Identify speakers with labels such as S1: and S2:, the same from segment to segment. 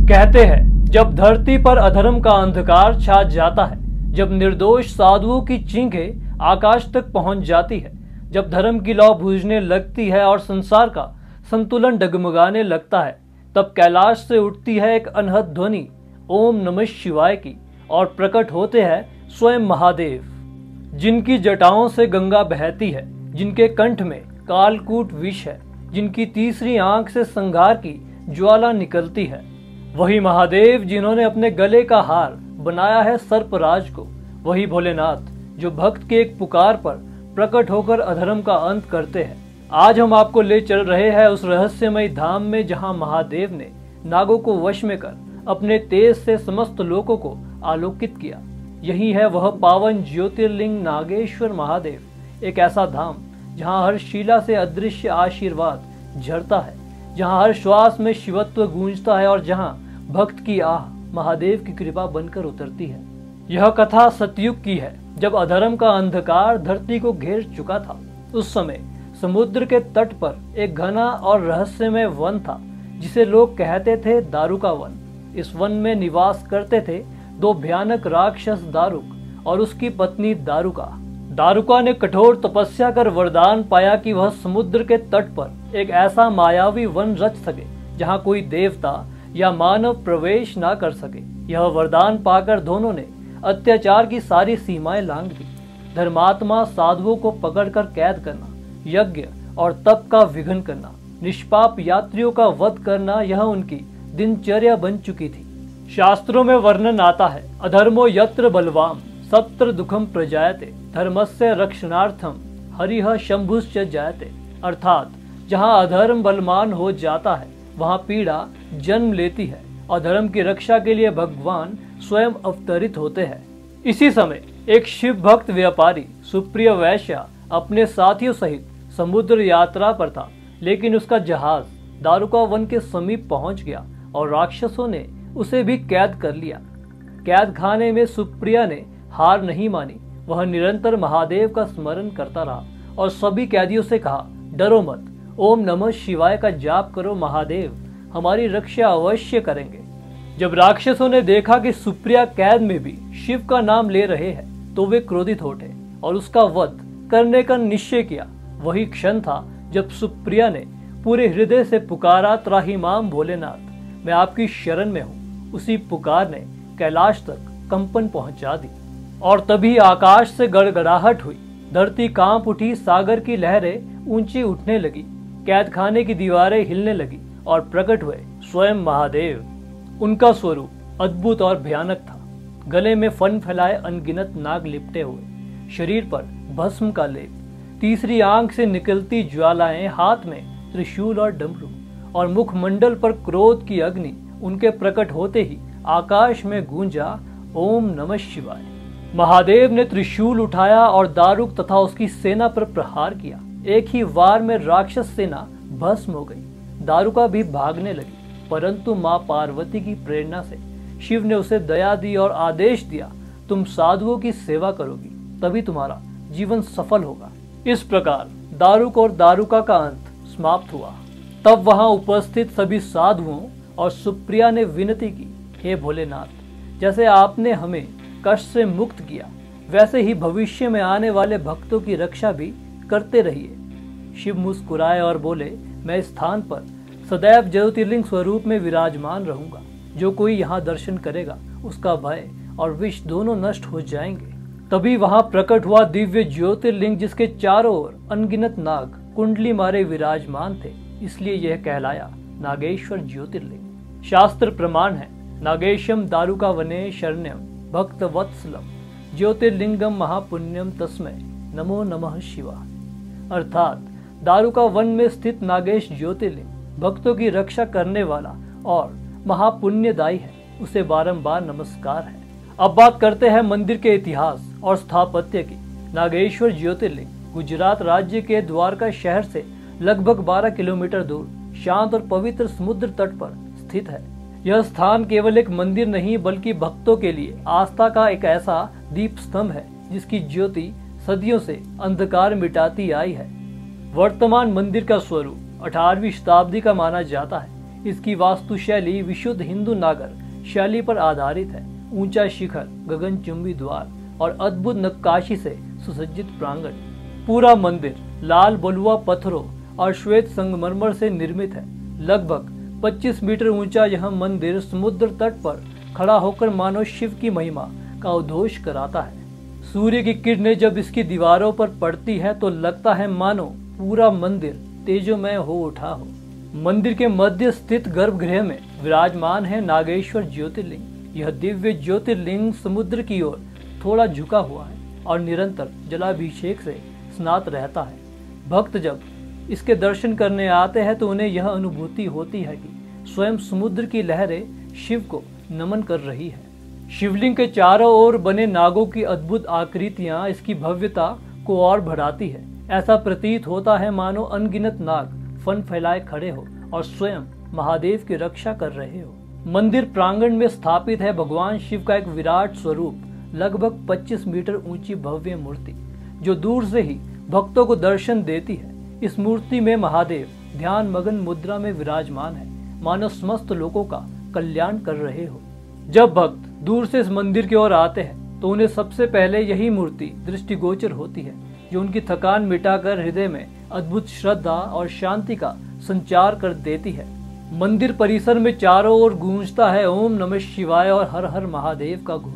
S1: कहते हैं जब धरती पर अधर्म का अंधकार छा जाता है, जब निर्दोष साधुओं की चीखें आकाश तक पहुंच जाती है, जब धर्म की लौ बुझने लगती है और संसार का संतुलन डगमगाने लगता है, तब कैलाश से उठती है एक अनहद ध्वनि ओम नमः शिवाय की और प्रकट होते हैं स्वयं महादेव, जिनकी जटाओं से गंगा बहती है, जिनके कंठ में कालकूट विष है, जिनकी तीसरी आंख से संघार की ज्वाला निकलती है। वही महादेव जिन्होंने अपने गले का हार बनाया है सर्पराज को, वही भोलेनाथ जो भक्त के एक पुकार पर प्रकट होकर अधर्म का अंत करते हैं। आज हम आपको ले चल रहे हैं उस रहस्यमय धाम में जहां महादेव ने नागों को वश में कर अपने तेज से समस्त लोकों को आलोकित किया। यही है वह पावन ज्योतिर्लिंग नागेश्वर महादेव, एक ऐसा धाम जहां हर शिला से अदृश्य आशीर्वाद झरता है, जहां हर श्वास में शिवत्व गूंजता है और जहां भक्त की आह महादेव की कृपा बनकर उतरती है। यह कथा सतयुग की है, जब अधर्म का अंधकार धरती को घेर चुका था। उस समय समुद्र के तट पर एक घना और रहस्यमय वन था, जिसे लोग कहते थे दारू का वन। इस वन में निवास करते थे दो भयानक राक्षस, दारुक और उसकी पत्नी दारुका। दारुका ने कठोर तपस्या कर वरदान पाया कि वह समुद्र के तट पर एक ऐसा मायावी वन रच सके जहां कोई देवता या मानव प्रवेश ना कर सके। यह वरदान पाकर दोनों ने अत्याचार की सारी सीमाएं लांघ दी। धर्मात्मा साधुओं को पकड़कर कैद करना, यज्ञ और तप का विघ्न करना, निष्पाप यात्रियों का वध करना, यह उनकी दिनचर्या बन चुकी थी। शास्त्रों में वर्णन आता है, अधर्मो यत्र बलवाम सत्र दुखम प्रजायते धर्मस्य रक्षणार्थम हरिः शंभुश्च जायते। अर्थात जहां अधर्म बलवान हो जाता है वहां पीड़ा जन्म लेती है और धर्म की रक्षा के लिए भगवान स्वयं अवतरित होते हैं। इसी समय एक शिव भक्त व्यापारी सुप्रिय वैश्य अपने साथियों सहित समुद्र यात्रा पर था, लेकिन उसका जहाज दारुका वन के समीप पहुंच गया और राक्षसों ने उसे भी कैद कर लिया। कैद खाने में सुप्रिया ने हार नहीं मानी। वह निरंतर महादेव का स्मरण करता रहा और सभी कैदियों से कहा, डरो मत, ओम नमः शिवाय का जाप करो, महादेव हमारी रक्षा अवश्य करेंगे। जब राक्षसों ने देखा कि सुप्रिया कैद में भी शिव का नाम ले रहे हैं, तो वे क्रोधित हो उठे और उसका वध करने का निश्चय किया। वही क्षण था जब सुप्रिया ने पूरे हृदय से पुकारा, त्राहिमाम भोलेनाथ मैं आपकी शरण में हूँ। उसी पुकार ने कैलाश तक कंपन पहुंचा दी और तभी आकाश से गड़गड़ाहट हुई, धरती कांप उठी, सागर की लहरें ऊंची उठने लगी, कैद खाने की दीवारें हिलने लगी और प्रकट हुए स्वयं महादेव। उनका स्वरूप अद्भुत और भयानक था। गले में फन फैलाए अनगिनत नाग लिपटे हुए, शरीर पर भस्म का लेप, तीसरी आंख से निकलती ज्वालाएं, हाथ में त्रिशूल और डमरू और मुखमंडल पर क्रोध की अग्नि। उनके प्रकट होते ही आकाश में गूंजा ओम नमः शिवाय। महादेव ने त्रिशूल उठाया और दारुक तथा उसकी सेना पर प्रहार किया। एक ही वार में राक्षस सेना भस्म हो गई। दारुका भी भागने लगी, परंतु मां पार्वती की प्रेरणा से शिव ने उसे दया दी और आदेश दिया, तुम साधुओं की सेवा करोगी तभी तुम्हारा जीवन सफल होगा। इस प्रकार दारुक और दारुका का अंत समाप्त हुआ। तब वहां उपस्थित सभी साधुओं और सुप्रिया ने विनती की, हे भोलेनाथ, जैसे आपने हमें कष्ट से मुक्त किया, वैसे ही भविष्य में आने वाले भक्तों की रक्षा भी करते रहिए। शिव मुस्कुराए और बोले, मैं इस स्थान पर सदैव ज्योतिर्लिंग स्वरूप में विराजमान रहूंगा। जो कोई यहाँ दर्शन करेगा उसका भय और विष दोनों नष्ट हो जाएंगे। तभी वहां प्रकट हुआ दिव्य ज्योतिर्लिंग, जिसके चारों ओर अनगिनत नाग कुंडली मारे विराजमान थे, इसलिए यह कहलाया नागेश्वर ज्योतिर्लिंग। शास्त्र प्रमाण है, नागेशम दारुका वने शरण्यम भक्त वत्सलम ज्योतिर्लिंगम महापुण्यम तस्मै नमो नमः शिवाय। अर्थात दारुका वन में स्थित नागेश ज्योतिर्लिंग भक्तों की रक्षा करने वाला और महापुण्यदायी है, उसे बारंबार नमस्कार है। अब बात करते हैं मंदिर के इतिहास और स्थापत्य की। नागेश्वर ज्योतिर्लिंग गुजरात राज्य के द्वारका शहर से लगभग 12 किलोमीटर दूर शांत और पवित्र समुद्र तट पर स्थित है। यह स्थान केवल एक मंदिर नहीं बल्कि भक्तों के लिए आस्था का एक ऐसा दीप स्तंभ है जिसकी ज्योति सदियों से अंधकार मिटाती आई है। वर्तमान मंदिर का स्वरूप 18वीं शताब्दी का माना जाता है। इसकी वास्तुशैली विशुद्ध हिंदू नागर शैली पर आधारित है। ऊंचा शिखर, गगनचुंबी द्वार और अद्भुत नक्काशी से सुसज्जित प्रांगण। पूरा मंदिर लाल बलुआ पत्थरों और श्वेत संगमरमर से निर्मित है। लगभग 25 मीटर ऊंचा यह मंदिर समुद्र तट पर खड़ा होकर मानो शिव की महिमा का उद्घोष कराता है। सूर्य की किरणें जब इसकी दीवारों पर पड़ती है तो लगता है मानो पूरा मंदिर तेजोमय हो उठा हो। मंदिर के मध्य स्थित गर्भगृह में विराजमान है नागेश्वर ज्योतिर्लिंग। यह दिव्य ज्योतिर्लिंग समुद्र की ओर थोड़ा झुका हुआ है और निरंतर जलाभिषेक से स्नात रहता है। भक्त जब इसके दर्शन करने आते हैं तो उन्हें यह अनुभूति होती है कि स्वयं समुद्र की लहरें शिव को नमन कर रही है। शिवलिंग के चारों ओर बने नागों की अद्भुत आकृतियां इसकी भव्यता को और बढ़ाती है। ऐसा प्रतीत होता है मानो अनगिनत नाग फन फैलाए खड़े हो और स्वयं महादेव की रक्षा कर रहे हो। मंदिर प्रांगण में स्थापित है भगवान शिव का एक विराट स्वरूप, लगभग 25 मीटर ऊंची भव्य मूर्ति जो दूर से ही भक्तों को दर्शन देती है। इस मूर्ति में महादेव ध्यान मगन मुद्रा में विराजमान है, मानो समस्त लोगों का कल्याण कर रहे हो। जब भक्त दूर से इस मंदिर की ओर आते हैं तो उन्हें सबसे पहले यही मूर्ति दृष्टिगोचर होती है, जो उनकी थकान मिटाकर हृदय में अद्भुत श्रद्धा और शांति का संचार कर देती है। मंदिर परिसर में चारों ओर गूंजता है ओम नमः शिवाय और हर हर महादेव का घोष।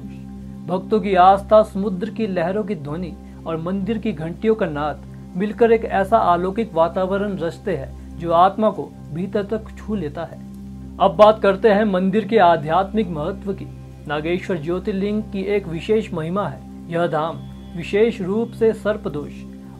S1: भक्तों की आस्था, समुद्र की लहरों की ध्वनि और मंदिर की घंटियों का नाद मिलकर एक ऐसा अलौकिक वातावरण रचते हैं जो आत्मा को भीतर तक छू लेता है। अब बात करते हैं मंदिर के आध्यात्मिक महत्व की। नागेश्वर ज्योतिर्लिंग की एक विशेष महिमा है। यह धाम विशेष रूप से सर्पदोष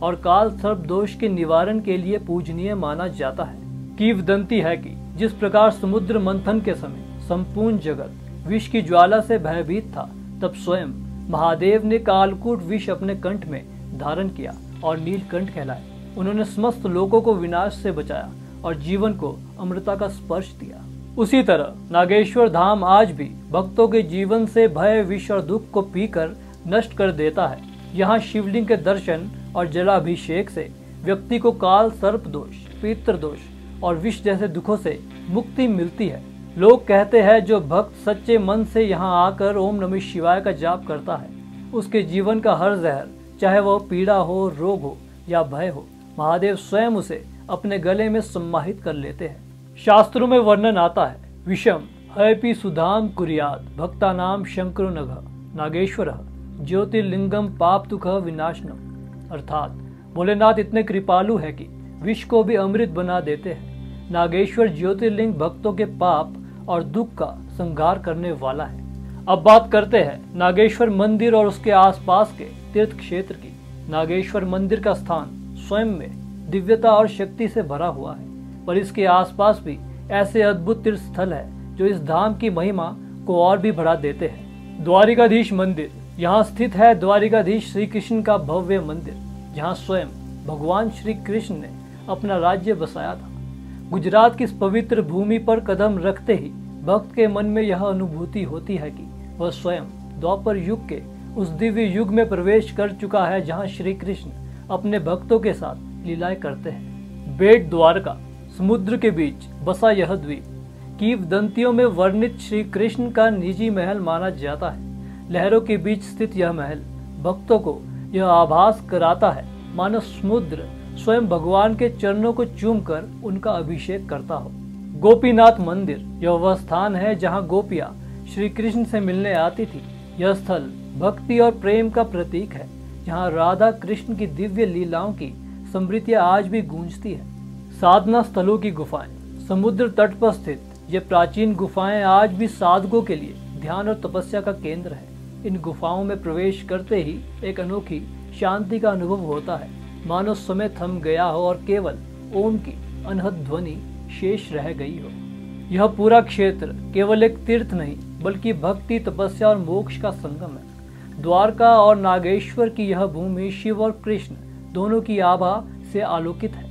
S1: और काल सर्प दोष के निवारण के लिए पूजनीय माना जाता है। किंवदंती है कि जिस प्रकार समुद्र मंथन के समय संपूर्ण जगत विष की ज्वाला से भयभीत था, तब स्वयं महादेव ने कालकूट विष अपने कंठ में धारण किया और नीलकंठ कहलाए। उन्होंने समस्त लोगों को विनाश से बचाया और जीवन को अमृता का स्पर्श दिया। उसी तरह नागेश्वर धाम आज भी भक्तों के जीवन से भय, विष और दुख को पीकर नष्ट कर देता है। यहाँ शिवलिंग के दर्शन और जलाभिषेक से व्यक्ति को काल सर्प दोष, पितृदोष और विष जैसे दुखों से मुक्ति मिलती है। लोग कहते हैं जो भक्त सच्चे मन से यहाँ आकर ओम नमः शिवाय का जाप करता है, उसके जीवन का हर जहर, चाहे वह पीड़ा हो, रोग हो या भय हो, महादेव स्वयं उसे अपने गले में सम्माहित कर लेते हैं। शास्त्रों में वर्णन आता है, विषम हयपि सुधाम कुर्यात् भक्तानाम शंकरो नघ नागेश्वरः ज्योतिर्लिंगम पाप दुख विनाशनम। अर्थात भोलेनाथ इतने कृपालु है कि विष को भी अमृत बना देते हैं। नागेश्वर ज्योतिर्लिंग भक्तों के पाप और दुख का संहार करने वाला है। अब बात करते हैं नागेश्वर मंदिर और उसके आसपास के तीर्थ क्षेत्र की। नागेश्वर मंदिर का स्थान स्वयं में दिव्यता और शक्ति से भरा हुआ है, पर इसके आसपास भी ऐसे अद्भुत तीर्थ स्थल है जो इस धाम की महिमा को और भी बढ़ा देते हैं। द्वारिकाधीश मंदिर, यहाँ स्थित है द्वारिकाधीश श्री कृष्ण का भव्य मंदिर, जहाँ स्वयं भगवान श्री कृष्ण ने अपना राज्य बसाया था। गुजरात की इस पवित्र भूमि पर कदम रखते ही भक्त के मन में यह अनुभूति होती है कि वह स्वयं द्वापर युग के उस दिव्य युग में प्रवेश कर चुका है, जहाँ श्री कृष्ण अपने भक्तों के साथ लीलाएं करते हैं। बेट द्वारका, समुद्र के बीच बसा यह द्वीप किंवदंतियों में वर्णित श्री कृष्ण का निजी महल माना जाता है। लहरों के बीच स्थित यह महल भक्तों को यह आभास कराता है मानो समुद्र स्वयं भगवान के चरणों को चूमकर उनका अभिषेक करता हो। गोपीनाथ मंदिर, यह वह स्थान है जहाँ गोपियाँ श्री कृष्ण से मिलने आती थी। यह स्थल भक्ति और प्रेम का प्रतीक है, जहाँ राधा कृष्ण की दिव्य लीलाओं की स्मृतियाँ आज भी गूंजती है। साधना स्थलों की गुफाएं, समुद्र तट पर स्थित ये प्राचीन गुफाएं आज भी साधकों के लिए ध्यान और तपस्या का केंद्र है। इन गुफाओं में प्रवेश करते ही एक अनोखी शांति का अनुभव होता है, मानो समय थम गया हो और केवल ओम की अनहद ध्वनि शेष रह गई हो। यह पूरा क्षेत्र केवल एक तीर्थ नहीं बल्कि भक्ति, तपस्या और मोक्ष का संगम है। द्वारका और नागेश्वर की यह भूमि शिव और कृष्ण दोनों की आभा से आलोकित है।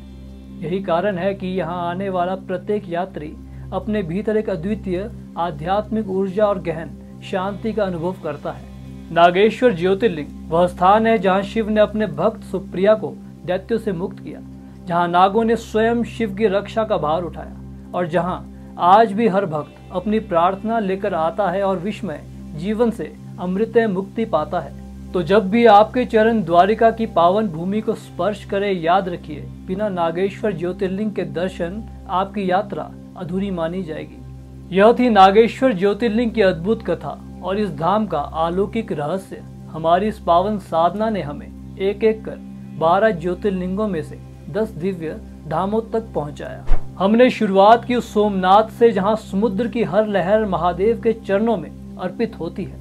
S1: यही कारण है कि यहाँ आने वाला प्रत्येक यात्री अपने भीतर एक अद्वितीय आध्यात्मिक ऊर्जा और गहन शांति का अनुभव करता है। नागेश्वर ज्योतिर्लिंग वह स्थान है जहाँ शिव ने अपने भक्त सुप्रिया को दैत्यों से मुक्त किया, जहाँ नागों ने स्वयं शिव की रक्षा का भार उठाया और जहाँ आज भी हर भक्त अपनी प्रार्थना लेकर आता है और विस्मय जीवन से अमृतमय मुक्ति पाता है। तो जब भी आपके चरण द्वारिका की पावन भूमि को स्पर्श करे, याद रखिए बिना नागेश्वर ज्योतिर्लिंग के दर्शन आपकी यात्रा अधूरी मानी जाएगी। यह थी नागेश्वर ज्योतिर्लिंग की अद्भुत कथा और इस धाम का अलौकिक रहस्य। हमारी इस पावन साधना ने हमें एक एक कर 12 ज्योतिर्लिंगों में से 10 दिव्य धामों तक पहुंचाया। हमने शुरुआत की उस सोमनाथ से, जहां समुद्र की हर लहर महादेव के चरणों में अर्पित होती है।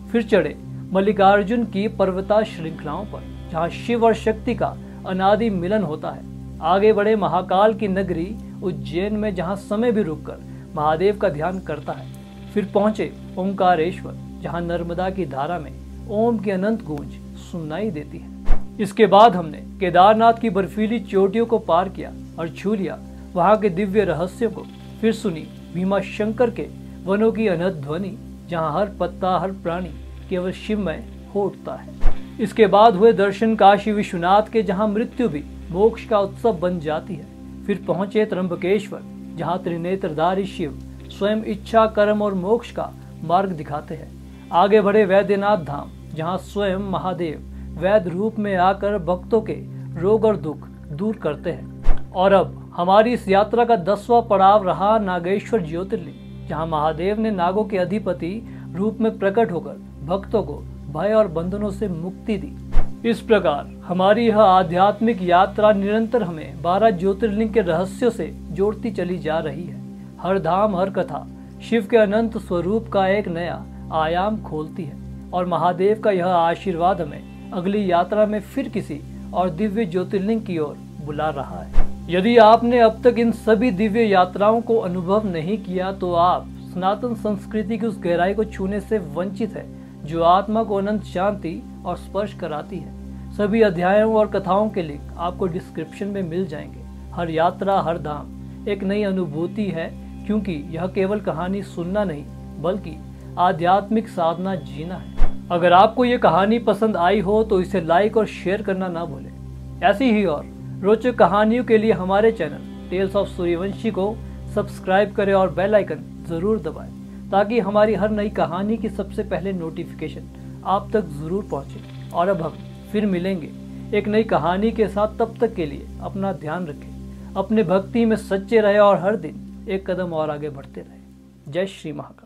S1: फिर चढ़े मल्लिकार्जुन की पर्वता श्रृंखलाओं पर, जहां शिव और शक्ति का अनादि मिलन होता है। आगे बढ़े महाकाल की नगरी उज्जैन में, जहां समय भी रुककर महादेव का ध्यान करता है। फिर पहुंचे ओंकारेश्वर, जहां नर्मदा की धारा में ओम की अनंत गूंज सुनाई देती है। इसके बाद हमने केदारनाथ की बर्फीली चोटियों को पार किया और छू लिया वहां के दिव्य रहस्यों को। फिर सुनी भीमा शंकर के वनों की अनहद ध्वनि, जहां हर पत्ता हर प्राणी केवल शिवमय हो उठता है। इसके बाद हुए दर्शन काशी विश्वनाथ के, जहां मृत्यु भी मोक्ष का उत्सव बन जाती है। फिर पहुंचे त्र्यंबकेश्वर, जहां त्रिनेत्रधारी शिव स्वयं इच्छा, कर्म और मोक्ष का मार्ग दिखाते हैं। आगे बढ़े वैद्यनाथ धाम, जहां स्वयं महादेव वैद्य रूप में आकर भक्तों के रोग और दुख दूर करते हैं। और अब हमारी इस यात्रा का 10वां पड़ाव रहा नागेश्वर ज्योतिर्लिंग, जहां महादेव ने नागों के अधिपति रूप में प्रकट होकर भक्तों को भय और बंधनों से मुक्ति दी। इस प्रकार हमारी यह आध्यात्मिक यात्रा निरंतर हमें 12 ज्योतिर्लिंग के रहस्यों से जोड़ती चली जा रही है। हर धाम, हर कथा शिव के अनंत स्वरूप का एक नया आयाम खोलती है और महादेव का यह आशीर्वाद हमें अगली यात्रा में फिर किसी और दिव्य ज्योतिर्लिंग की ओर बुला रहा है। यदि आपने अब तक इन सभी दिव्य यात्राओं को अनुभव नहीं किया, तो आप सनातन संस्कृति की उस गहराई को छूने से वंचित है जो आत्मा को अनंत शांति और स्पर्श कराती है। सभी अध्यायों और कथाओं के लिंक आपको डिस्क्रिप्शन में मिल जाएंगे। हर यात्रा, हर धाम एक नई अनुभूति है, क्योंकि यह केवल कहानी सुनना नहीं बल्कि आध्यात्मिक साधना जीना है। अगर आपको ये कहानी पसंद आई हो तो इसे लाइक और शेयर करना ना भूलें। ऐसी ही और रोचक कहानियों के लिए हमारे चैनल टेल्स ऑफ सूर्यवंशी को सब्सक्राइब करें और बेल आइकन जरूर दबाएं, ताकि हमारी हर नई कहानी की सबसे पहले नोटिफिकेशन आप तक जरूर पहुंचे। और अब हम फिर मिलेंगे एक नई कहानी के साथ। तब तक के लिए अपना ध्यान रखें, अपने भक्ति में सच्चे रहे और हर दिन एक कदम और आगे बढ़ते रहे। जय श्री महाकाल।